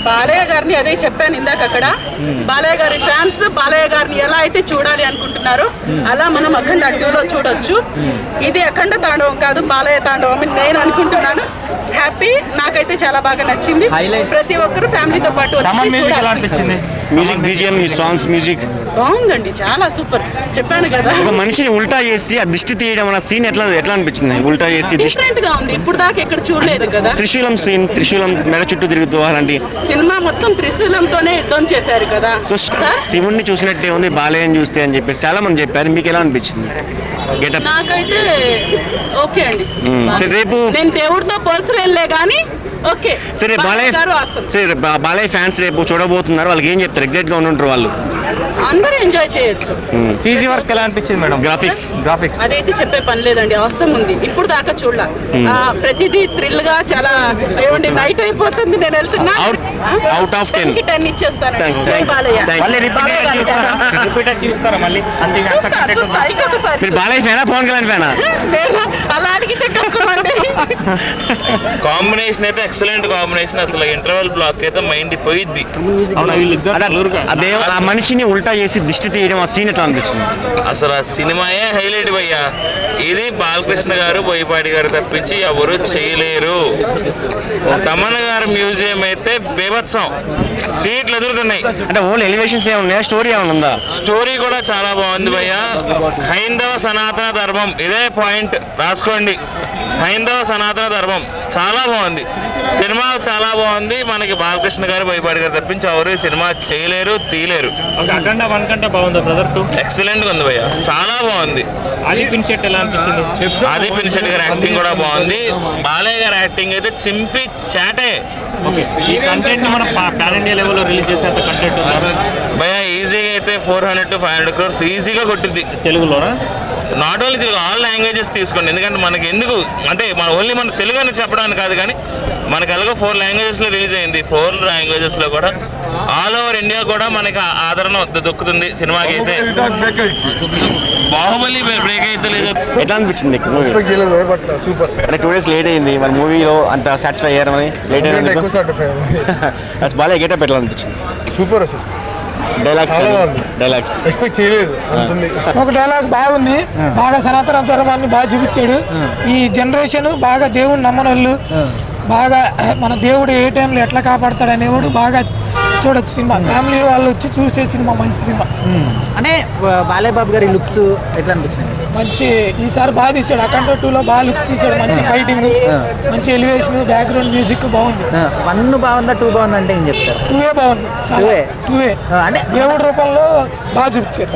బాలయ్య గారిని అదే చెప్పాను ఇందాక అక్కడ. బాలయ్య గారి ఫ్యాన్స్ బాలయ్య గారిని ఎలా అయితే చూడాలి అనుకుంటున్నారో అలా మనం అఖండ 2లో చూడొచ్చు. ఇది అఖండ తాండవం కాదు, బాలయ్య తాండవం అని నేను అనుకుంటున్నాను. హ్యాపీ, నాకైతే చాలా బాగా నచ్చింది. ప్రతి ఒక్కరు ఫ్యామిలీతో పాటు వచ్చి చూడాలి. మ్యూజిక్, బీజిఎం, సాంగ్స్, మ్యూజిక్ బాగుందండి, చాలా సూపర్. చెప్పాను కదా, ఒక మనిషిని ఉల్టా చేసి ఆ దిష్టి తీయడం అన్న సీన్ ఎట్లా అనిపించింది? ఉల్టా చేసి డిఫరెంట్ గా ఉంది, ఇప్పుడు దాకా ఎక్కడ చూడలేదు కదా. త్రిశూలం సీన్, త్రిశూలం మెడ చుట్టూ తిరుగుతూ అలాంటి సినిమా మొత్తం త్రిశూలంతోనే యుద్ధం చేశారు కదా. సో శివుణ్ణి చూసినట్టే ఉంది బాలయ్యని చూస్తే అని చెప్పేసి చాలా మంది చెప్పారు. మీకు ఎలా అనిపించింది గెటప్? నాకైతే ఓకే అండి. రేపు నేను దేవుడితో పోల్చలేనులే కానీ ఓకే. సరే బాలయ్య ఫ్యాన్స్ రేపు చూడబోతున్నారు, వాళ్ళకి ఏం చెప్తారు? ఎగ్జాక్ట్ గా ఉంటారు వాళ్ళు, అందరూ ఎంజాయ్ చేయొచ్చు. సీజీ వర్క్ ఎలా అనిపించింది మేడం? గ్రాఫిక్స్ అదైతే చెప్పే పని లేదండి, అవసరం ఉంది. ఇప్పుడు దాకా చూడాల, ప్రతిదీ థ్రిల్ గా చాలా. ఏమండి నైట్ అయిపోతుంది, నేను వెళ్తున్నా. Out of 10 10 ఇచ్చేస్తానండి. జై బాలయ్య. చూస్తా ఇంకొకసారి. బాలయ్య ఫ్యానా పవన్ కళ్యాణ్ ఫ్యానా? అలా అడిగితే కష్టం అండి. కాంబినేషన్ అయితే ఎక్సలెంట్ కాంబినేషన్. అసలు ఇంటర్వెల్ బ్లాక్ అయితే మైండ్ పోయిద్ది. ఆ మనిషిని ఉల్టా చేసి దిష్టి తీయడం ఆ సీన్ ఎట్లా అనిపించింది? అసలు ఆ సినిమాయే హైలైట్ భయ్యా. ఇది బాలకృష్ణ గారు, బోయపాటి గారు తప్పించి ఎవరు చేయలేరు. తమన్ గారు మ్యూజియం అయితే బీభత్సం, సీట్లు ఎదురుతున్నాయి. అంటే ఓన్లీ ఎలివేషన్స్ ఏమన్నా, స్టోరీ ఏమైనా ఉందా? స్టోరీ కూడా చాలా బాగుంది భయ్యా. హైందవ సనాతన ధర్మం, ఇదే పాయింట్ రాసుకోండి. హైందవ సనాతన ధర్మం చాలా బాగుంది. సినిమా చాలా బాగుంది. మనకి బాలకృష్ణ గారు, బోయపాటి గారు తప్పించి ఎవరు సినిమా చేయలేరు, తీయలేరు. అఖండ 1 కంటే బాగుంది, బ్రదర్ 2 ఎక్సలెంట్ గా ఉంది భయ్య, చాలా బాగుంది. ఆది పినిశెట్టి ఎలా అనిపించింది? ఆది పినిశెట్టి గారి యాక్టింగ్ కూడా బాగుంది. బాలయ్య గారి యాక్టింగ్ అయితే చింపి చాటే. ఓకే, ఈ కంటెంట్ మనం పాన్ ఇండియా లెవెల్లో రిలీజ్ చేసేంత కంటెంట్ ఉన్నారు భయ్య. ఈజీగా అయితే 400 to 500 crores ఈజీగా కొట్టింది. తెలుగులోనా? Not only Telugu, all languages తీసుకోండి. ఎందుకంటే మనకి ఎందుకు అంటే మన తెలుగు అని చెప్పడానికి కాదు, కానీ మనకి ఎలాగో 4 లాంగ్వేజెస్లో రిలీజ్ అయింది. 4 లాంగ్వేజెస్లో కూడా ఆల్ ఓవర్ ఇండియా కూడా మనకి ఆదరణ దొక్కుతుంది సినిమాకి అయితే. బాహుబలి బ్రేక్ అయితే లేదు. ఎట్లా అనిపించింది మూవీ? సూపర్. అంటే 2 days లేట్ అయింది, మరి మూవీలో అంత సాటిస్ఫై అయ్యారని లేట్ అయింది. బాలయ్య గెటప్ ఎట్లా అనిపించింది? సూపర్. అసలు డైలాగ్స్ ఎక్స్పెక్ట్ చేయలేదు. ఒక డైలాగ్ బాగుంది, బాగా సనాతన ధర్మాన్ని బాగా చూపించాడు. ఈ జనరేషన్ బాగా దేవుడు నమ్మనోళ్ళు, బాగా మన దేవుడు ఏ టైంలో ఎట్లా కాపాడతాడు అనేవాడు బాగా చూడొచ్చు సినిమా. ఫ్యామిలీ వాళ్ళు వచ్చి చూసే సినిమా, మంచి సినిమా. అంటే బాలయ్య బాబు గారి లుక్స్ ఎట్లా అనిపించింది? మంచి, ఈసారి బాగా తీసాడు. అఖండ 2లో బాగా లుక్స్ తీసాడు. మంచి ఫైటింగ్, మంచి ఎలివేషన్, బ్యాక్గ్రౌండ్ మ్యూజిక్ బాగుంది. 1 బాగుందా 2 బాగుందా అంటే ఏం చెప్తారు? 2 బాగుంది, చాలా 2 అంటే దేవుడి రూపంలో బాగా చూపించారు.